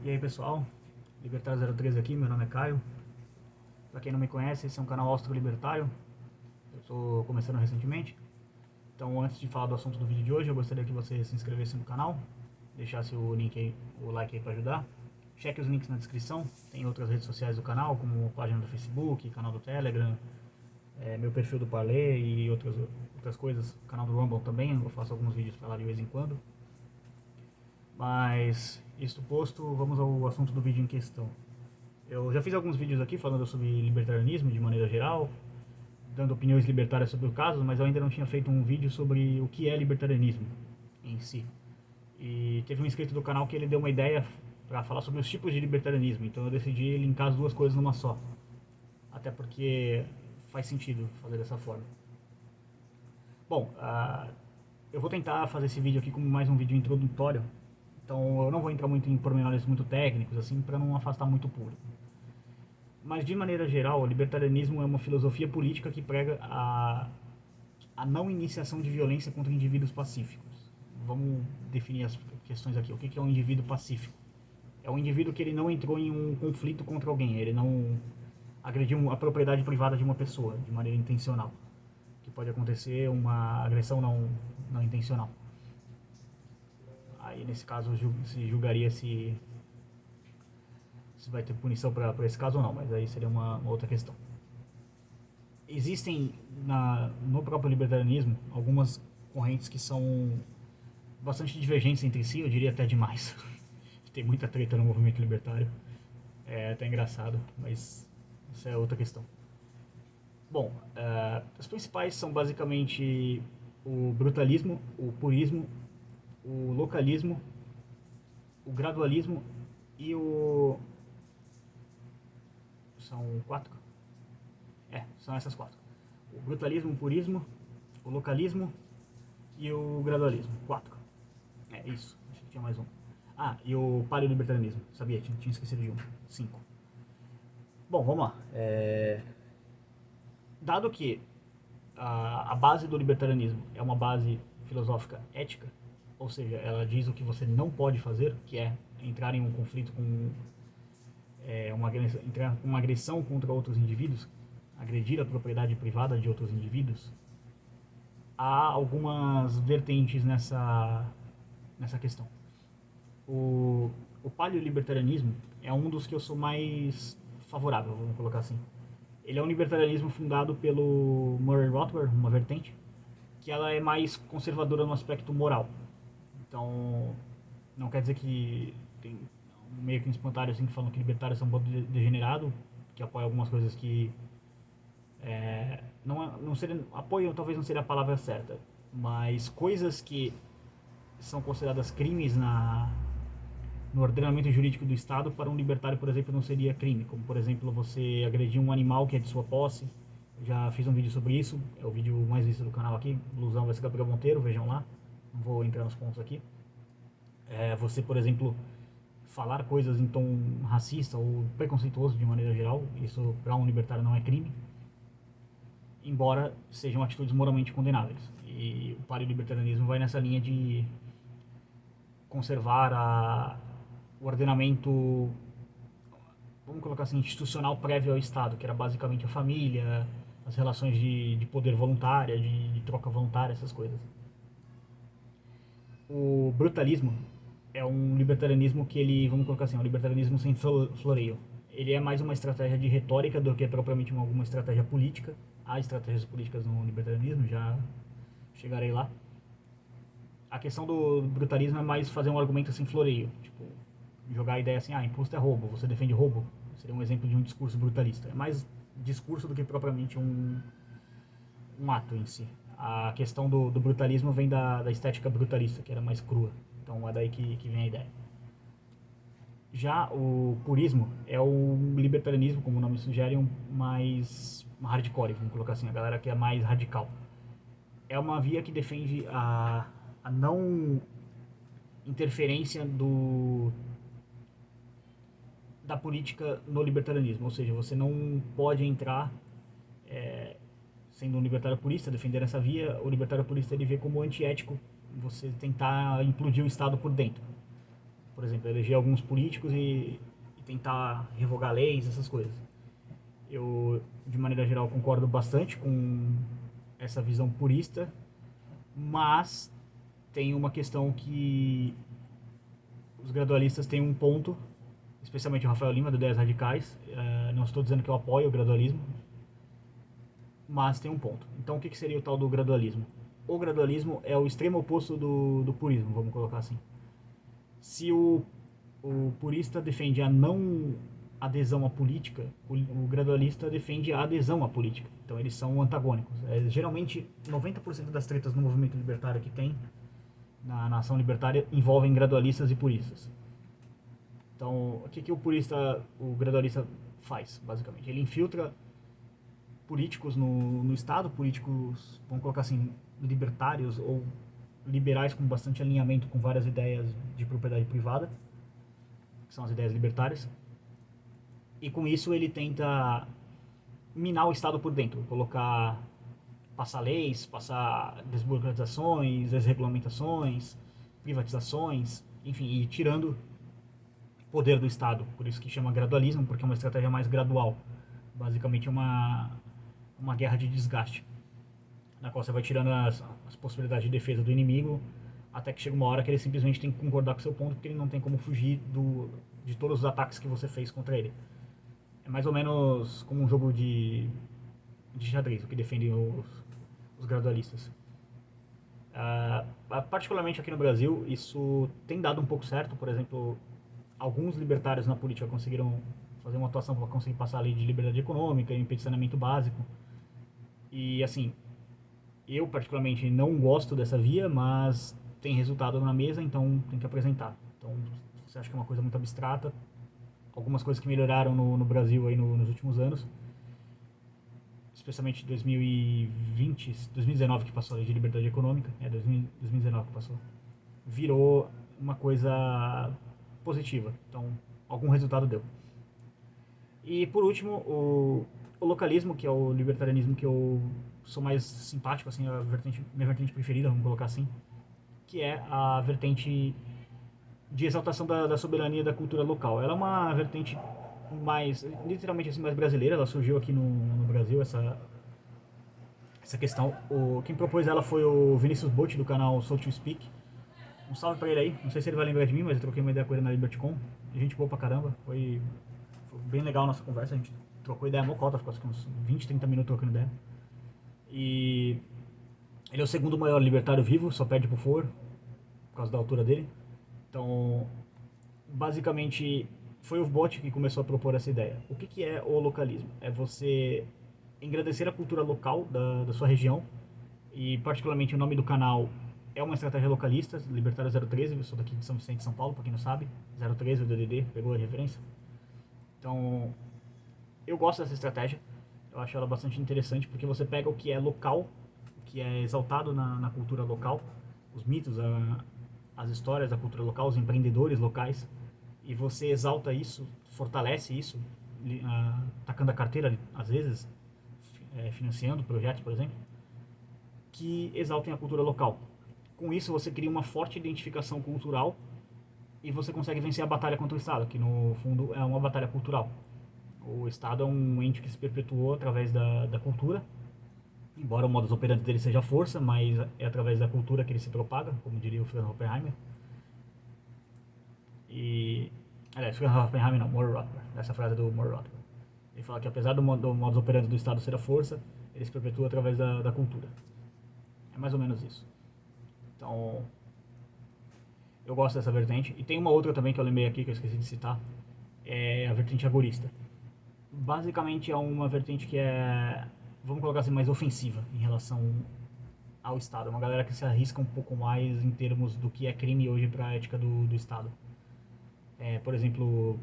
E aí pessoal, Libertário03 aqui, meu nome é Caio. Pra quem não me conhece, esse é um canal austro-libertário. Eu estou começando recentemente. Então antes de falar do assunto do vídeo de hoje, eu gostaria que você se inscrevesse no canal, deixasse o link aí, o like aí pra ajudar. Cheque os links na descrição, tem outras redes sociais do canal, como página do Facebook, canal do Telegram, meu perfil do Parler e outras coisas. Canal do Rumble também, eu faço alguns vídeos pra lá de vez em quando. Mas, isto posto, vamos ao assunto do vídeo em questão. Eu já fiz alguns vídeos aqui falando sobre libertarianismo de maneira geral, dando opiniões libertárias sobre o caso, mas eu ainda não tinha feito um vídeo sobre o que é libertarianismo em si. E teve um inscrito do canal que ele deu uma ideia para falar sobre os tipos de libertarianismo, então eu decidi linkar as duas coisas numa só. Até porque faz sentido fazer dessa forma. Bom, eu vou tentar fazer esse vídeo aqui como mais um vídeo introdutório, então eu não vou entrar muito em pormenores muito técnicos, assim, para não afastar muito o público. Mas de maneira geral, o libertarianismo é uma filosofia política que prega a não iniciação de violência contra indivíduos pacíficos. Vamos definir as questões aqui. O que é um indivíduo pacífico? É um indivíduo que ele não entrou em um conflito contra alguém, ele não agrediu a propriedade privada de uma pessoa de maneira intencional. Que pode acontecer uma agressão não intencional. Aí nesse caso se julgaria se vai ter punição para esse caso ou não, mas aí seria uma outra questão. Existem no próprio libertarianismo algumas correntes que são bastante divergentes entre si, eu diria até demais. Tem muita treta no movimento libertário, é até engraçado, mas isso é outra questão. Bom, as principais são basicamente o brutalismo, o purismo, o localismo, o gradualismo e o... São quatro? São essas quatro. O brutalismo, o purismo, o localismo e o gradualismo. Quatro. É isso. Acho que tinha mais um. Ah, e o paleolibertarianismo. Sabia, tinha esquecido de um. Cinco. Bom, vamos lá. Dado que a base do libertarianismo é uma base filosófica ética, ou seja, ela diz o que você não pode fazer, que é entrar em um conflito com entrar com uma agressão contra outros indivíduos, agredir a propriedade privada de outros indivíduos, há algumas vertentes nessa questão. O paleolibertarianismo é um dos que eu sou mais favorável, vamos colocar assim. Ele é um libertarianismo fundado pelo Murray Rothbard, uma vertente, que ela é mais conservadora no aspecto moral. Então, não quer dizer que tem meio que um espantalho assim que falam que libertários são um bando degenerado, que apoia algumas coisas que não seria, apoio talvez não seria a palavra certa, mas coisas que são consideradas crimes no ordenamento jurídico do Estado, para um libertário, por exemplo, não seria crime, como por exemplo você agredir um animal que é de sua posse. Eu já fiz um vídeo sobre isso, é o vídeo mais visto do canal aqui, blusão vai ser Gabriel Monteiro, vejam lá, não vou entrar nos pontos aqui. Você, por exemplo, falar coisas em tom racista ou preconceituoso de maneira geral, isso para um libertário não é crime, embora sejam atitudes moralmente condenáveis. E o paleolibertarianismo vai nessa linha de conservar o ordenamento, vamos colocar assim, institucional prévio ao Estado, que era basicamente a família, as relações de poder voluntária, de troca voluntária, essas coisas. O brutalismo é um libertarianismo que ele, vamos colocar assim, um libertarianismo sem floreio. Ele é mais uma estratégia de retórica do que propriamente alguma estratégia política. Há estratégias políticas no libertarianismo, já chegarei lá. A questão do brutalismo é mais fazer um argumento sem floreio, tipo, jogar a ideia assim, imposto é roubo, você defende roubo. Seria um exemplo de um discurso brutalista. É mais discurso do que propriamente um ato em si. A questão do brutalismo vem da estética brutalista, que era mais crua. Então é daí que vem a ideia. Já o purismo é o libertarianismo, como o nome sugere, mais hardcore, vamos colocar assim, a galera que é mais radical. É uma via que defende a não interferência da política no libertarianismo, ou seja, você não pode entrar, sendo um libertário purista, defender essa via. O libertário purista ele vê como antiético você tentar implodir o Estado por dentro. Por exemplo, eleger alguns políticos e tentar revogar leis, essas coisas. Eu, de maneira geral, concordo bastante com essa visão purista, mas tem uma questão que os gradualistas têm um ponto, especialmente o Rafael Lima, do Ideias Radicais. Não estou dizendo que eu apoio o gradualismo, mas tem um ponto. Então, o que seria o tal do gradualismo? O gradualismo é o extremo oposto do purismo, vamos colocar assim. Se o purista defende a não adesão à política, o gradualista defende a adesão à política. Então, eles são antagônicos. Geralmente, 90% das tretas no movimento libertário que tem, na ação libertária, envolvem gradualistas e puristas. Então, o que o gradualista faz, basicamente? Ele infiltra políticos no Estado, políticos, vamos colocar assim, libertários ou liberais com bastante alinhamento com várias ideias de propriedade privada, que são as ideias libertárias, e com isso ele tenta minar o Estado por dentro, passar leis, passar desburocratizações, desregulamentações, privatizações, enfim, e tirando poder do Estado. Por isso que chama gradualismo, porque é uma estratégia mais gradual. Basicamente é uma guerra de desgaste, na qual você vai tirando as possibilidades de defesa do inimigo, até que chega uma hora que ele simplesmente tem que concordar com o seu ponto, porque ele não tem como fugir de todos os ataques que você fez contra ele. É mais ou menos como um jogo de xadrez, o que defendem os gradualistas. Particularmente aqui no Brasil, isso tem dado um pouco certo. Por exemplo, alguns libertários na política conseguiram fazer uma atuação para conseguir passar a lei de liberdade econômica e impedir saneamento básico. E assim, eu particularmente não gosto dessa via, mas tem resultado na mesa, então tem que apresentar. Então, se você acha que é uma coisa muito abstrata, algumas coisas que melhoraram no Brasil aí nos últimos anos, especialmente 2020, 2019 que passou a lei de liberdade econômica, 2019 que passou, virou uma coisa positiva. Então, algum resultado deu. E por último, o localismo, que é o libertarianismo que eu sou mais simpático, assim, minha vertente preferida, vamos colocar assim, que é a vertente de exaltação da soberania da cultura local. Ela é uma vertente mais, literalmente assim, mais brasileira. Ela surgiu aqui no Brasil, essa questão. Quem propôs ela foi o Vinícius Botti, do canal So To Speak. Um salve pra ele aí. Não sei se ele vai lembrar de mim, mas eu troquei uma ideia com ele na LibertyCon. Gente boa pra caramba. Foi bem legal a nossa conversa. A gente trocou ideia mocota, ficou uns 20, 30 minutos trocando ideia. E ele é o segundo maior libertário vivo, só perde pro Ford, por causa da altura dele. Então, basicamente, foi o Botti que começou a propor essa ideia. O que é o localismo? É você engrandecer a cultura local da sua região, e particularmente o nome do canal é uma estratégia localista, Libertário 013, eu sou daqui de São Vicente, São Paulo, pra quem não sabe, 013, o DDD, pegou a referência? Então, eu gosto dessa estratégia, eu acho ela bastante interessante, porque você pega o que é local, o que é exaltado na cultura local, os mitos, as histórias da cultura local, os empreendedores locais, e você exalta isso, fortalece isso, tacando a carteira, às vezes, financiando projetos, por exemplo, que exaltem a cultura local. Com isso, você cria uma forte identificação cultural e você consegue vencer a batalha contra o Estado, que no fundo é uma batalha cultural. O Estado é um ente que se perpetuou através da cultura, embora o modus operandi dele seja a força, mas é através da cultura que ele se propaga, como diria o Franz Oppenheimer. E... aliás, Franz Oppenheimer não, Murray Rothbard. Essa frase é do Murray Rothbard. Ele fala que apesar do modus operandi do Estado ser a força, ele se perpetua através da cultura. É mais ou menos isso. Então, eu gosto dessa vertente. E tem uma outra também que eu lembrei aqui, que eu esqueci de citar, é a vertente agorista. Basicamente é uma vertente que é, vamos colocar assim, mais ofensiva em relação ao Estado. É uma galera que se arrisca um pouco mais em termos do que é crime hoje para a ética do Estado. Por exemplo,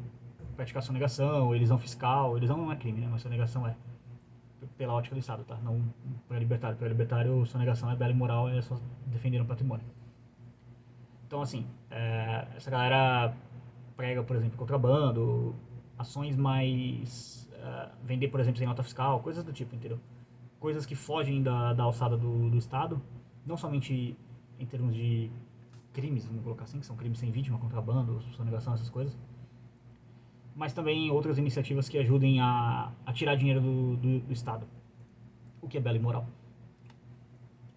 praticar sonegação, elisão fiscal. Elisão não é crime, né? Mas sonegação é. Pela ótica do Estado, tá? Não para libertário. Para libertário, sonegação é bela e moral, é só defender o patrimônio. Então, assim, essa galera prega, por exemplo, contrabando, ações mais... vender, por exemplo, sem nota fiscal, coisas do tipo, entendeu? Coisas que fogem da alçada do Estado, não somente em termos de crimes, vamos colocar assim, que são crimes sem vítima, contrabando, sonegação, essas coisas. Mas também outras iniciativas que ajudem a tirar dinheiro do Estado, o que é belo e moral.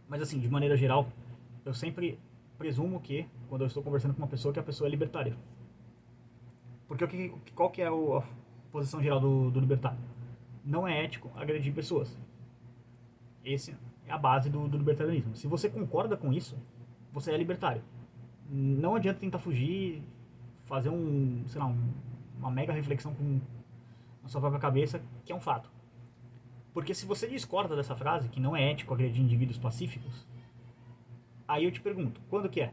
Mas assim, de maneira geral, eu sempre presumo que, quando eu estou conversando com uma pessoa, que a pessoa é libertária. Porque qual que é a posição geral do libertário? Não é ético agredir pessoas. Essa é a base do libertarianismo. Se você concorda com isso, você é libertário. Não adianta tentar fugir, fazer sei lá, uma mega reflexão na sua própria cabeça, que é um fato. Porque se você discorda dessa frase, que não é ético agredir indivíduos pacíficos, aí eu te pergunto, quando que é?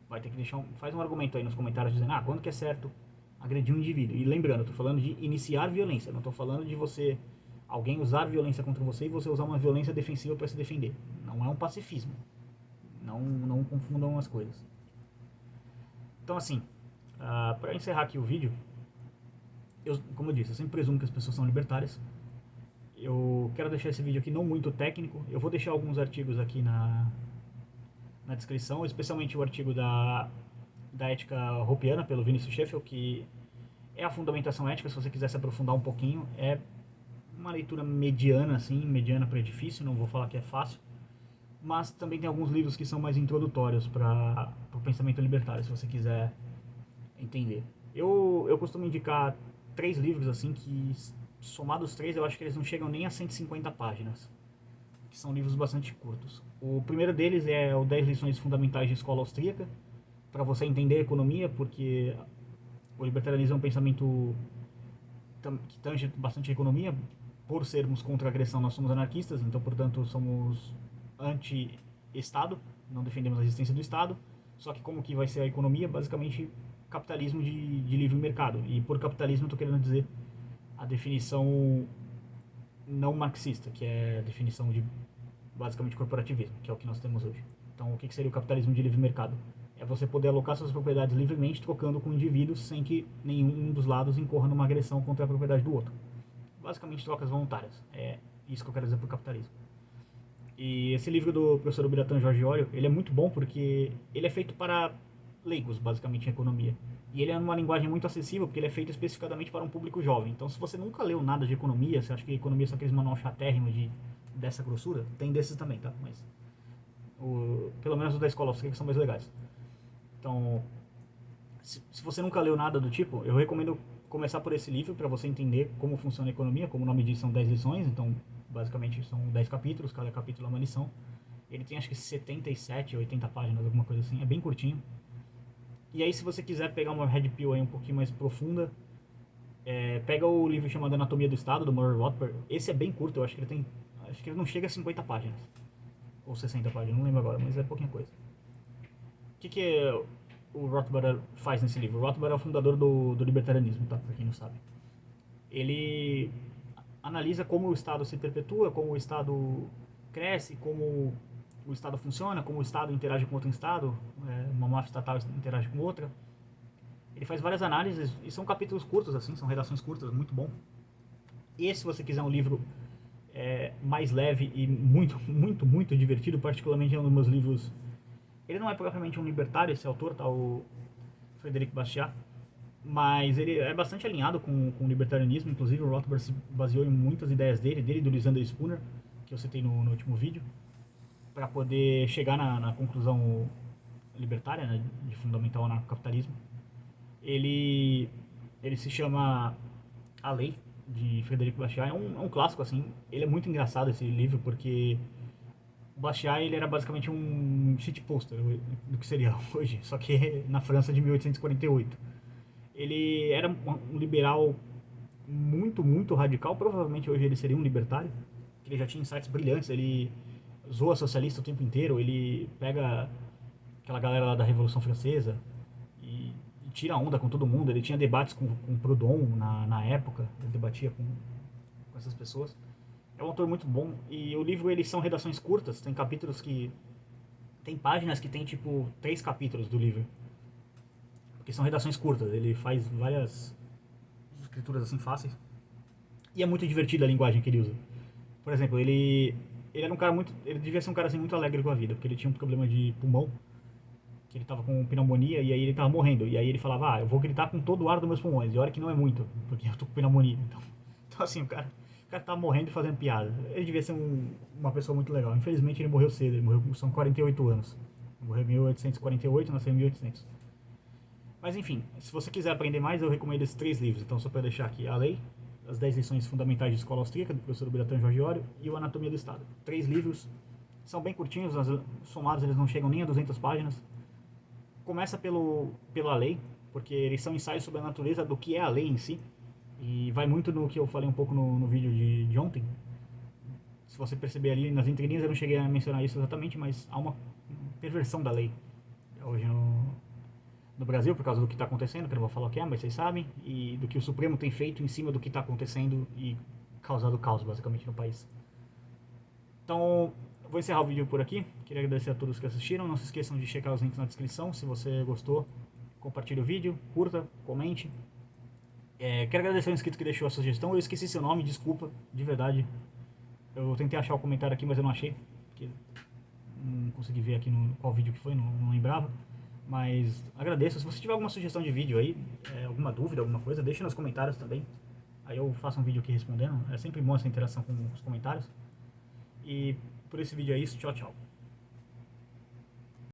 Vai ter que faz um argumento aí nos comentários dizendo, quando que é certo agredir um indivíduo? E lembrando, eu tô falando de iniciar violência, não tô falando de alguém usar violência contra você e você usar uma violência defensiva para se defender. Não é um pacifismo. Não confundam as coisas. Então assim, para encerrar aqui o vídeo, como eu disse, eu sempre presumo que as pessoas são libertárias. Eu quero deixar esse vídeo aqui não muito técnico. Eu vou deixar alguns artigos aqui na descrição, especialmente o artigo da ética Hopiana, pelo Vinicius Sheffield, que é a fundamentação ética, se você quiser se aprofundar um pouquinho. É uma leitura mediana, assim, mediana para difícil, não vou falar que é fácil. Mas também tem alguns livros que são mais introdutórios para o pensamento libertário, se você quiser entender. Eu costumo indicar 3 livros, assim, que somados 3, eu acho que eles não chegam nem a 150 páginas. Que são livros bastante curtos. O primeiro deles é o 10 lições fundamentais de escola austríaca, para você entender a economia, porque o libertarianismo é um pensamento que tange bastante a economia. Por sermos contra a agressão, nós somos anarquistas, então, portanto, somos anti-Estado, não defendemos a existência do Estado. Só que como que vai ser a economia? Basicamente, capitalismo de livre mercado. E por capitalismo eu estou querendo dizer a definição não marxista, que é a definição de basicamente corporativismo, que é o que nós temos hoje. Então, o que seria o capitalismo de livre mercado? É você poder alocar suas propriedades livremente, trocando com indivíduos sem que nenhum dos lados incorra numa agressão contra a propriedade do outro. Basicamente, trocas voluntárias. É isso que eu quero dizer por capitalismo. E esse livro do professor Biratan Jorge Olho, ele é muito bom porque ele é feito para leigos, basicamente, em economia. E ele é numa linguagem muito acessível, porque ele é feito especificamente para um público jovem. Então, se você nunca leu nada de economia, você acha que economia é só aqueles manual chatérrimo dessa grossura, tem desses também, tá? Mas pelo menos os da escola austríaca são mais legais. Então, se você nunca leu nada do tipo, eu recomendo começar por esse livro para você entender como funciona a economia. Como o nome diz, são 10 lições, então basicamente são 10 capítulos, cada capítulo é uma lição. Ele tem acho que 77, 80 páginas, alguma coisa assim, é bem curtinho. E aí, se você quiser pegar uma red pill aí um pouquinho mais profunda, pega o livro chamado Anatomia do Estado, do Murray Rothbard. Esse é bem curto, eu acho que ele não chega a 50 páginas. Ou 60 páginas, não lembro agora, mas é pouquinha coisa. O que o Rothbard faz nesse livro? O Rothbard é o fundador do libertarianismo, tá? Pra quem não sabe. Ele analisa como o Estado se perpetua, como o Estado cresce, como o Estado funciona, como o Estado interage com outro Estado, uma máfia estatal interage com outra. Ele faz várias análises e são capítulos curtos, assim, são redações curtas, muito bom. E se você quiser um livro mais leve e muito, muito, muito divertido, particularmente é um dos meus livros. Ele não é propriamente um libertário, esse autor, tá? O Frederic Bastiat, mas ele é bastante alinhado com o libertarianismo. Inclusive o Rothbard se baseou em muitas ideias dele e do Lysander Spooner, que eu citei no último vídeo, para poder chegar na conclusão libertária, né, de fundamental anarcocapitalismo. Ele se chama A Lei, de Frederico Bastiat. É um clássico, assim. Ele é muito engraçado, esse livro, porque o Bastiat, ele era basicamente um shitposter do que seria hoje, só que na França de 1848. Ele era um liberal muito, muito radical. Provavelmente hoje ele seria um libertário. Ele já tinha insights brilhantes. Ele zoa socialista o tempo inteiro. Ele pega aquela galera lá da Revolução Francesa e tira onda com todo mundo. Ele tinha debates com Proudhon na época. Ele debatia com essas pessoas. É um autor muito bom. E o livro, eles são redações curtas. Tem capítulos que... Tem páginas que tem, tipo, 3 capítulos do livro. Porque são redações curtas. Ele faz várias escrituras, assim, fáceis. E é muito divertida a linguagem que ele usa. Por exemplo, ele ele era um cara muito, ele devia ser um cara assim muito alegre com a vida, porque ele tinha um problema de pulmão, que ele tava com pneumonia e aí ele tava morrendo. E aí ele falava: "Ah, eu vou gritar com todo o ar dos meus pulmões". E olha que não é muito, porque eu tô com pneumonia. Então assim, o cara tava morrendo e fazendo piada. Ele devia ser uma pessoa muito legal. Infelizmente ele morreu cedo, ele morreu com 48 anos. Ele morreu em 1848, nasceu em 1800. Mas enfim, se você quiser aprender mais, eu recomendo esses 3 livros. Então, só para deixar aqui: A Lei, As 10 Lições Fundamentais de Escola Austríaca, do professor Bertrand Jorge, e o Anatomia do Estado. 3 livros, são bem curtinhos, somados eles não chegam nem a 200 páginas. Começa pela lei, porque eles são ensaios sobre a natureza do que é a lei em si, e vai muito no que eu falei um pouco no vídeo de ontem. Se você perceber ali nas entrelinhas, eu não cheguei a mencionar isso exatamente, mas há uma perversão da lei hoje no Brasil, por causa do que está acontecendo, que eu não vou falar o que é, mas vocês sabem, e do que o Supremo tem feito em cima do que está acontecendo e causado caos, basicamente, no país. Então, vou encerrar o vídeo por aqui. Queria agradecer a todos que assistiram. Não se esqueçam de checar os links na descrição. Se você gostou, compartilhe o vídeo, curta, comente. Quero agradecer ao inscrito que deixou a sugestão. Eu esqueci seu nome, desculpa, de verdade. Eu tentei achar o comentário aqui, mas eu não achei. Porque não consegui ver aqui no qual vídeo que foi, não lembrava. Mas agradeço. Se você tiver alguma sugestão de vídeo aí, alguma dúvida, alguma coisa, deixe nos comentários também. Aí eu faço um vídeo aqui respondendo. É sempre bom essa interação com os comentários. E por esse vídeo é isso. Tchau, tchau.